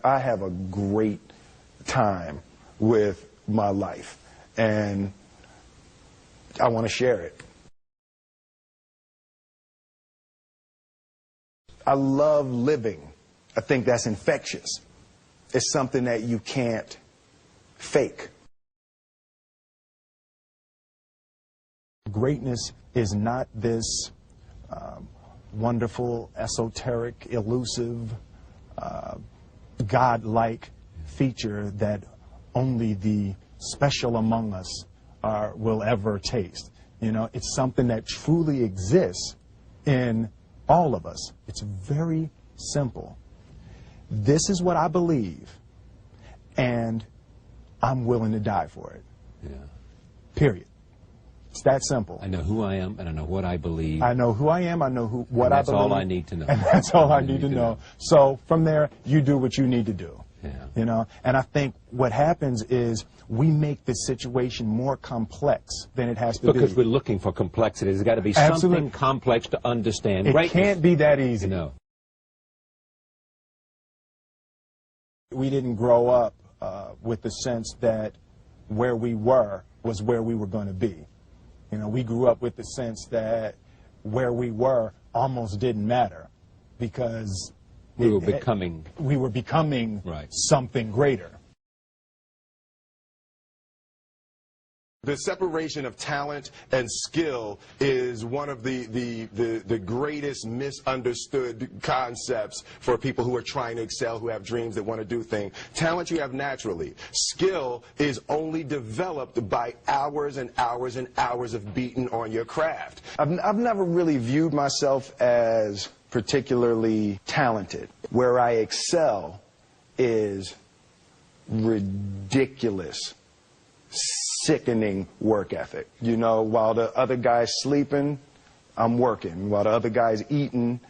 I have a great time with my life, and I want to share it. I love living. I think that's infectious. It's something that you can't fake. Greatness is not this wonderful, esoteric, elusive, God-like feature that only the special among us will ever taste. You know, it's something that truly exists in all of us. It's very simple. This is what I believe, and I'm willing to die for it. Yeah. Period. It's that simple. I know who I am, and I know what I believe. I know who I am, I know what I believe. That's all I need to know. And that's all I need to know. So from there, you do what you need to do. Yeah. You know, and I think what happens is we make the situation more complex than it has to be. Because we're looking for complexity. There's got to be something complex to understand. It can't be that easy. No. We didn't grow up with the sense that where we were was where we were going to be. You know, we grew up with the sense that where we were almost didn't matter because we were becoming right. Something greater. The separation of talent and skill is one of the greatest misunderstood concepts for people who are trying to excel, who have dreams that want to do things. Talent you have naturally. Skill is only developed by hours and hours and hours of beating on your craft. I've never really viewed myself as particularly talented. Where I excel is ridiculous, sickening work ethic. You know, while the other guy's sleeping, I'm working. While the other guy's eating,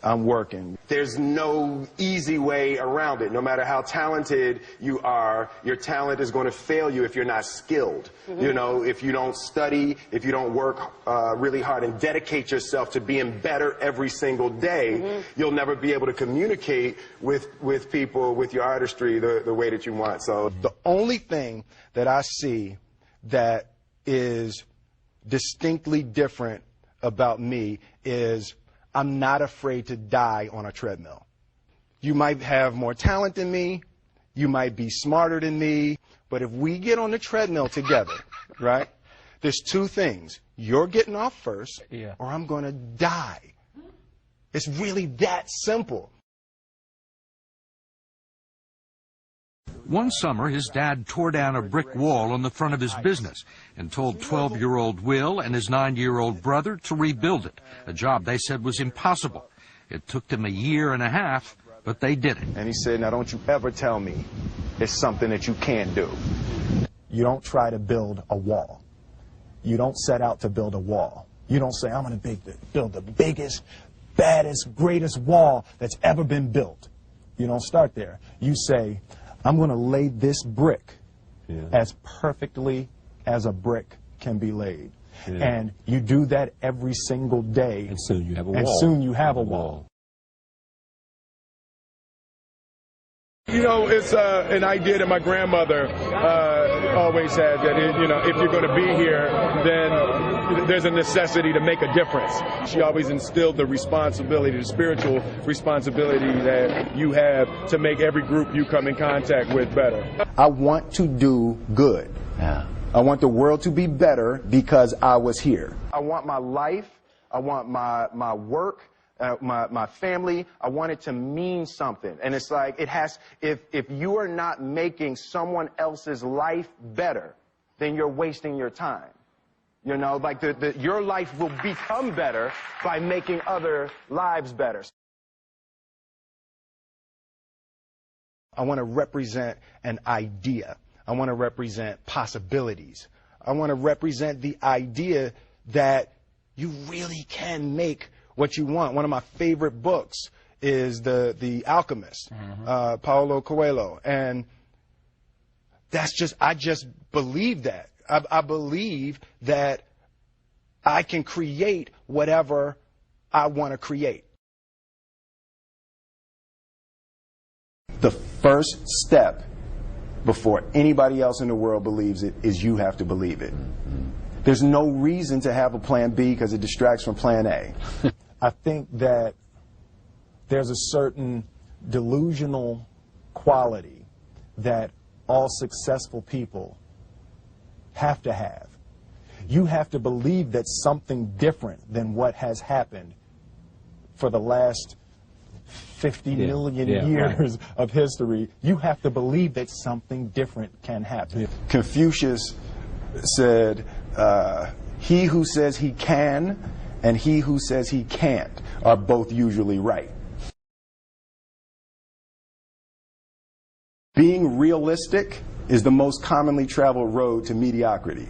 I'm working. There's no easy way around it. No matter how talented you are, your talent is going to fail you if you're not skilled. Mm-hmm. You know, if you don't study, if you don't work really hard and dedicate yourself to being better every single day, mm-hmm. you'll never be able to communicate with people, with your artistry, the way that you want. So the only thing that I see that is distinctly different about me is I'm not afraid to die on a treadmill. You might have more talent than me, you might be smarter than me, but if we get on the treadmill together, right, there's two things. You're getting off first, or I'm going to die. It's really that simple. One summer, his dad tore down a brick wall on the front of his business and told 12-year-old Will and his 9-year-old brother to rebuild it, a job they said was impossible. It took them a year and a half, but they did it. And he said, now don't you ever tell me it's something that you can't do. You don't try to build a wall. You don't set out to build a wall. You don't say, I'm going to build the biggest, baddest, greatest wall that's ever been built. You don't start there. You say, I'm going to lay this brick as perfectly as a brick can be laid. Yeah. And you do that every single day. And soon you have a wall. And soon you have a wall. You know, it's an idea that my grandmother always had, that, if you're going to be here, then there's a necessity to make a difference. She always instilled the responsibility, the spiritual responsibility that you have to make every group you come in contact with better. I want to do good. Yeah. I want the world to be better because I was here. I want my life, I want my work, my family, I want it to mean something. And it's like, if you are not making someone else's life better, then you're wasting your time. You know, like your life will become better by making other lives better. I want to represent an idea. I want to represent possibilities. I want to represent the idea that you really can make what you want. One of my favorite books is The Alchemist, Paulo Coelho. And I just believe that. I believe that I can create whatever I want to create. The first step before anybody else in the world believes it is you have to believe it. There's no reason to have a plan B because it distracts from plan A. I think that there's a certain delusional quality that all successful people have to have. You have to believe that something different than what has happened for the last 50 million years of history. You have to believe that something different can happen. Confucius said, he who says he can and he who says he can't are both usually right. Being realistic is the most commonly traveled road to mediocrity.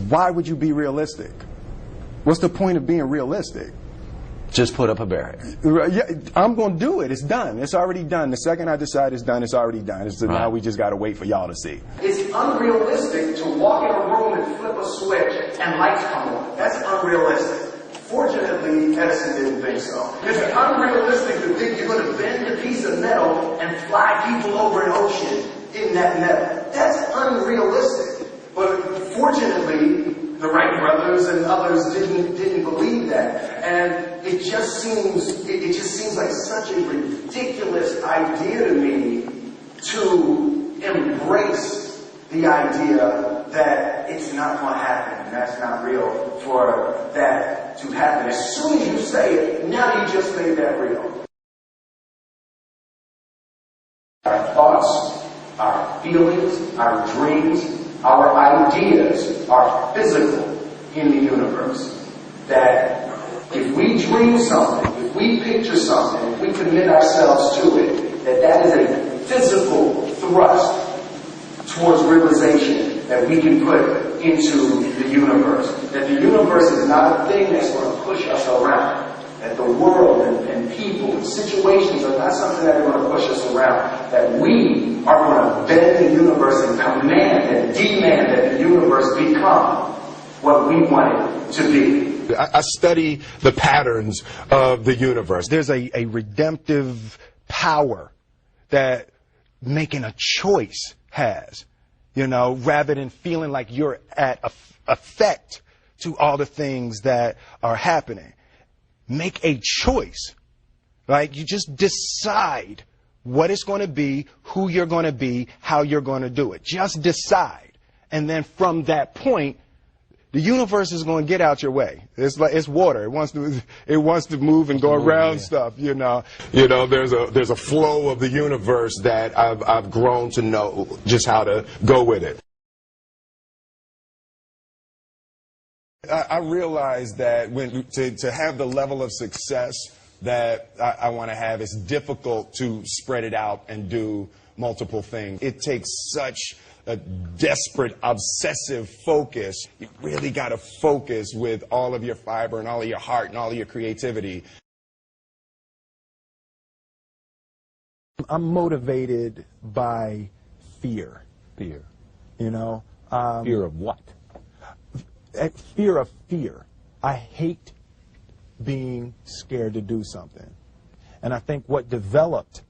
Why would you be realistic? What's the point of being realistic? Just put up a barrier. Yeah, I'm going to do it. It's done. It's already done. The second I decide it's done, it's already done. So now we just got to wait for y'all to see. It's unrealistic to walk in a room and flip a switch and lights come on. That's unrealistic. Fortunately, Edison didn't think so. It's unrealistic to think you're going to bend a piece of metal and fly people over an ocean in that metal. That's unrealistic. But fortunately, the Wright brothers and others didn't believe that. And it just seems like such a ridiculous idea to me to embrace the idea that it's not going to happen. That's not real for that to happen. As soon as you say it, now you just made that real. Our thoughts, our feelings, our dreams, our ideas are physical in the universe. That if we dream something, if we picture something, if we commit ourselves to it, that is a physical thrust towards realization that we can put into the universe. That the universe is not a thing that's going to push us around. That the world and people and situations are not something that are going to push us around. That we are going to bend the universe and command and demand that the universe become what we want it to be. I study the patterns of the universe. There's a redemptive power that making a choice has, you know, rather than feeling like you're at effect to all the things that are happening. Make a choice. Like, you just decide what it's going to be, who you're going to be, how you're going to do it. Just decide. And then from that point, the universe is going to get out your way. It's like it's water. It wants to move and go around stuff, you know. You know, there's a flow of the universe that I've grown to know just how to go with it. I realize that to have the level of success that I want to have, it's difficult to spread it out and do multiple things. It takes such a desperate, obsessive focus. You really got to focus with all of your fiber and all of your heart and all of your creativity. I'm motivated by fear. Fear. You know? Fear of what? Fear of fear. I hate being scared to do something. And I think what developed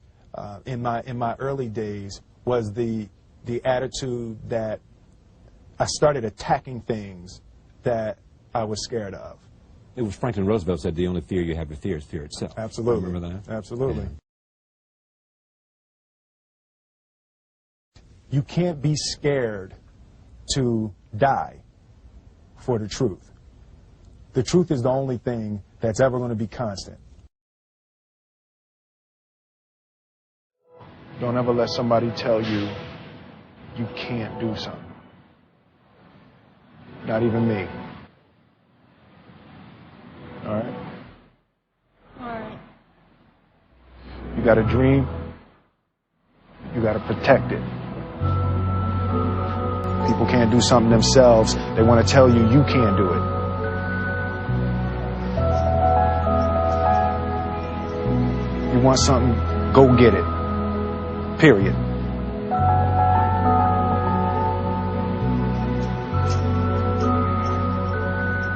in my early days was the attitude that I started attacking things that I was scared of. It was Franklin Roosevelt said the only fear you have to fear is fear itself. Absolutely. Remember that? Absolutely. Yeah. You can't be scared to die for the truth. The truth is the only thing that's ever going to be constant. Don't ever let somebody tell you you can't do something. Not even me. All right? All right. You got a dream, you got to protect it. People can't do something themselves. They want to tell you you can't do it. You want something, go get it. Period.